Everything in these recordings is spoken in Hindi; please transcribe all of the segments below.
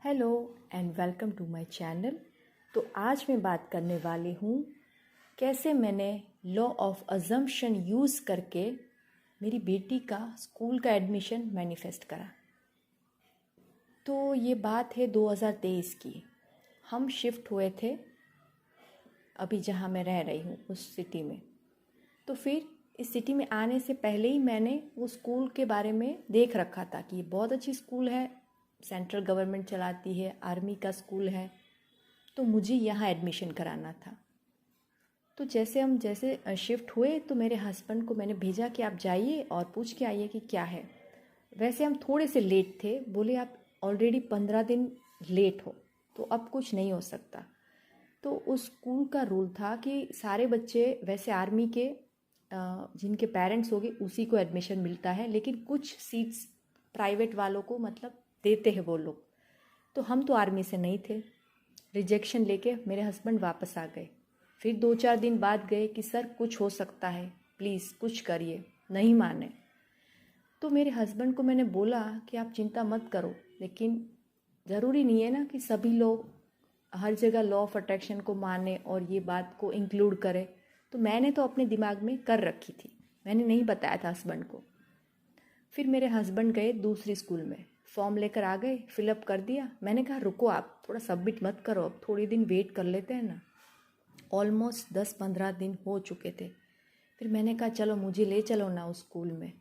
Hello and welcome to my channel. तो आज मैं बात करने वाली हूँ कैसे मैंने लॉ ऑफ अजम्पशन यूज़ करके मेरी बेटी का स्कूल का एडमिशन मैनिफेस्ट करा। तो ये बात है 2023 की। हम शिफ्ट हुए थे अभी जहाँ मैं रह रही हूँ उस सिटी में। तो फिर इस सिटी में आने से पहले ही मैंने वो स्कूल के बारे में देख रखा था कि ये बहुत अच्छी स्कूल है, सेंट्रल गवर्नमेंट चलाती है, आर्मी का स्कूल है, तो मुझे यहाँ एडमिशन कराना था। तो जैसे शिफ्ट हुए तो मेरे हस्बैंड को मैंने भेजा कि आप जाइए और पूछ के आइए कि क्या है। वैसे हम थोड़े से लेट थे, बोले आप ऑलरेडी 15 दिन लेट हो तो अब कुछ नहीं हो सकता। तो उस स्कूल का रूल था कि सारे बच्चे वैसे आर्मी के जिनके पेरेंट्स होंगे उसी को एडमिशन मिलता है, लेकिन कुछ सीट्स प्राइवेट वालों को मतलब देते हैं वो लोग। तो हम तो आर्मी से नहीं थे। रिजेक्शन लेके मेरे हस्बैंड वापस आ गए। फिर 2-4 दिन बाद गए कि सर कुछ हो सकता है, प्लीज़ कुछ करिए। नहीं माने। तो मेरे हस्बैंड को मैंने बोला कि आप चिंता मत करो, लेकिन ज़रूरी नहीं है ना कि सभी लोग हर जगह लॉ ऑफ अट्रैक्शन को माने और ये बात को इंक्लूड करें। तो मैंने तो अपने दिमाग में कर रखी थी, मैंने नहीं बताया था हस्बैंड को। फिर मेरे हस्बैंड गए दूसरी स्कूल में, फॉर्म लेकर आ गए, फिलअप कर दिया। मैंने कहा रुको, आप थोड़ा सबमिट मत करो, अब थोड़ी दिन वेट कर लेते हैं ना। ऑलमोस्ट 10-15 दिन हो चुके थे। फिर मैंने कहा चलो मुझे ले चलो ना उस स्कूल में,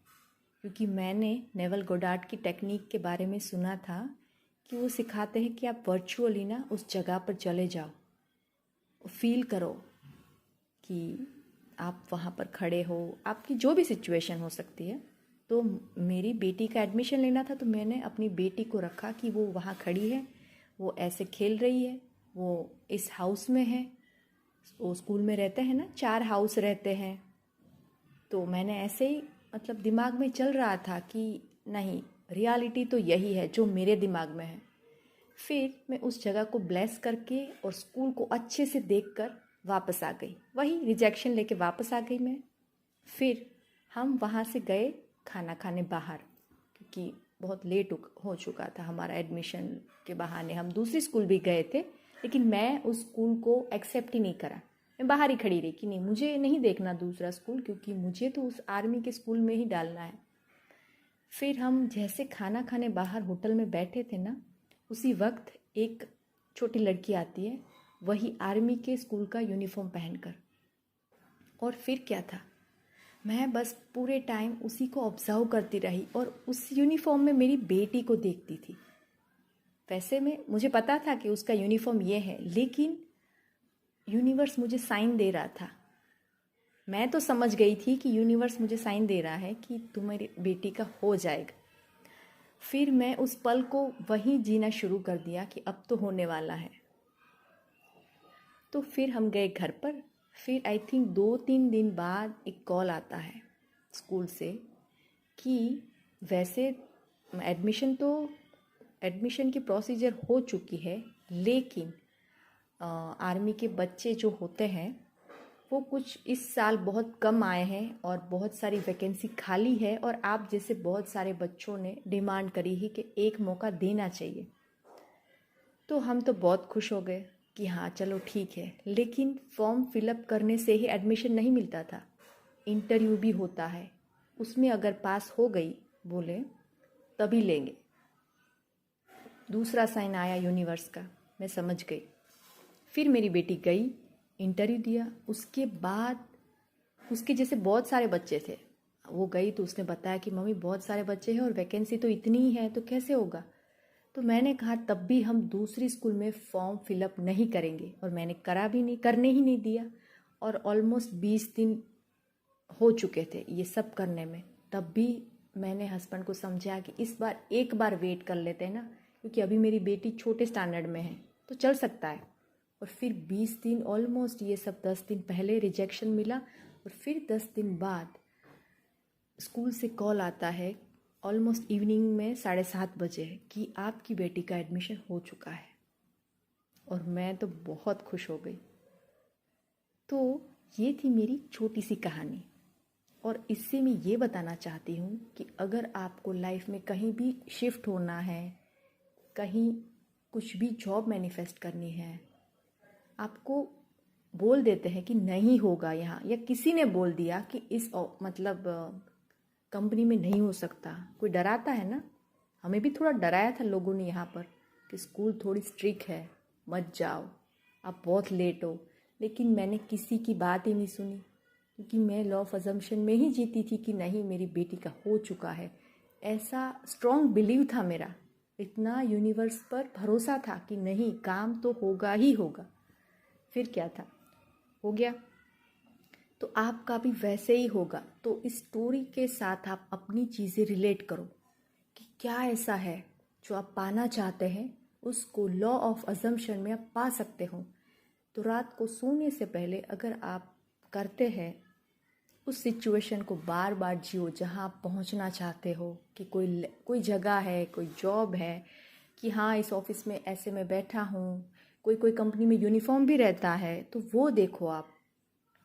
क्योंकि मैंने नेवल गोडार्ड की टेक्निक के बारे में सुना था कि वो सिखाते हैं कि आप वर्चुअली ना उस जगह पर चले जाओ, फील करो कि आप वहाँ पर खड़े हो, आपकी जो भी सिचुएशन हो सकती है। तो मेरी बेटी का एडमिशन लेना था, तो मैंने अपनी बेटी को रखा कि वो वहाँ खड़ी है, वो ऐसे खेल रही है, वो इस हाउस में है। वो स्कूल में रहते हैं ना, 4 हाउस रहते हैं। तो मैंने ऐसे ही मतलब दिमाग में चल रहा था कि नहीं, रियलिटी तो यही है जो मेरे दिमाग में है। फिर मैं उस जगह को ब्लेस करके और स्कूल को अच्छे से देखकर वापस आ गई। वही रिजेक्शन लेके वापस आ गई मैं। फिर हम वहाँ से गए खाना खाने बाहर, क्योंकि बहुत लेट हो चुका था हमारा एडमिशन के बहाने। हम दूसरी स्कूल भी गए थे, लेकिन मैं उस स्कूल को एक्सेप्ट ही नहीं करा। मैं बाहर ही खड़ी रही कि नहीं, मुझे नहीं देखना दूसरा स्कूल, क्योंकि मुझे तो उस आर्मी के स्कूल में ही डालना है। फिर हम जैसे खाना खाने बाहर होटल में बैठे थे ना, उसी वक्त एक छोटी लड़की आती है, वही आर्मी के स्कूल का यूनिफॉर्म पहनकर। और फिर क्या था, मैं बस पूरे टाइम उसी को ऑब्जर्व करती रही और उस यूनिफॉर्म में मेरी बेटी को देखती थी। वैसे में मुझे पता था कि उसका यूनिफॉर्म ये है, लेकिन यूनिवर्स मुझे साइन दे रहा था। मैं तो समझ गई थी कि यूनिवर्स मुझे साइन दे रहा है कि तुम्हारी बेटी का हो जाएगा। फिर मैं उस पल को वहीं जीना शुरू कर दिया कि अब तो होने वाला है। तो फिर हम गए घर पर। फिर आई थिंक 2-3 दिन बाद एक कॉल आता है स्कूल से कि वैसे एडमिशन की प्रोसीजर हो चुकी है, लेकिन आर्मी के बच्चे जो होते हैं वो कुछ इस साल बहुत कम आए हैं और बहुत सारी वैकेंसी खाली है, और आप जैसे बहुत सारे बच्चों ने डिमांड करी है कि एक मौका देना चाहिए। तो हम तो बहुत खुश हो गए कि हाँ चलो ठीक है, लेकिन फॉर्म फिलअप करने से ही एडमिशन नहीं मिलता था, इंटरव्यू भी होता है, उसमें अगर पास हो गई बोले तभी लेंगे। दूसरा साइन आया यूनिवर्स का, मैं समझ गई। फिर मेरी बेटी गई, इंटरव्यू दिया। उसके बाद उसके जैसे बहुत सारे बच्चे थे, वो गई तो उसने बताया कि मम्मी बहुत सारे बच्चे हैं और वैकेंसी तो इतनी ही है, तो कैसे होगा। तो मैंने कहा तब भी हम दूसरी स्कूल में फॉर्म फिलअप नहीं करेंगे, और मैंने करा भी नहीं, करने ही नहीं दिया। और ऑलमोस्ट 20 दिन हो चुके थे ये सब करने में। तब भी मैंने हस्बैंड को समझाया कि इस बार एक बार वेट कर लेते हैं ना, क्योंकि अभी मेरी बेटी छोटे स्टैंडर्ड में है तो चल सकता है। और फिर 20 दिन ऑलमोस्ट, ये सब 10 दिन पहले रिजेक्शन मिला, और फिर 10 दिन बाद स्कूल से कॉल आता है ऑलमोस्ट इवनिंग में 7:30 बजे कि आपकी बेटी का एडमिशन हो चुका है। और मैं तो बहुत खुश हो गई। तो ये थी मेरी छोटी सी कहानी, और इससे मैं ये बताना चाहती हूँ कि अगर आपको लाइफ में कहीं भी शिफ्ट होना है, कहीं कुछ भी जॉब मैनिफेस्ट करनी है, आपको बोल देते हैं कि नहीं होगा यहाँ, या किसी ने बोल दिया कि इस मतलब कंपनी में नहीं हो सकता, कोई डराता है ना। हमें भी थोड़ा डराया था लोगों ने यहाँ पर कि स्कूल थोड़ी स्ट्रिक्ट है, मत जाओ, आप बहुत लेट हो। लेकिन मैंने किसी की बात ही नहीं सुनी, क्योंकि मैं लॉ ऑफ अजम्पशन में ही जीती थी कि नहीं, मेरी बेटी का हो चुका है। ऐसा स्ट्रॉन्ग बिलीव था मेरा, इतना यूनिवर्स पर भरोसा था कि नहीं, काम तो होगा ही होगा। फिर क्या था, हो गया। तो आपका भी वैसे ही होगा। तो इस स्टोरी के साथ आप अपनी चीज़ें रिलेट करो कि क्या ऐसा है जो आप पाना चाहते हैं, उसको लॉ ऑफ अजम्पशन में आप पा सकते हो। तो रात को सोने से पहले अगर आप करते हैं, उस सिचुएशन को बार बार जियो जहाँ आप पहुँचना चाहते हो, कि कोई जगह है, कोई जॉब है, कि हाँ इस ऑफिस में ऐसे मैं बैठा हूँ, कोई कंपनी में यूनिफॉर्म भी रहता है, तो वो देखो आप,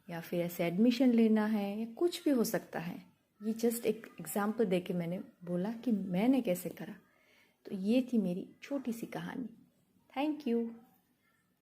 या फिर ऐसे एडमिशन लेना है, या कुछ भी हो सकता है। ये जस्ट एक एग्जाम्पल दे के मैंने बोला कि मैंने कैसे करा। तो ये थी मेरी छोटी सी कहानी। Thank you.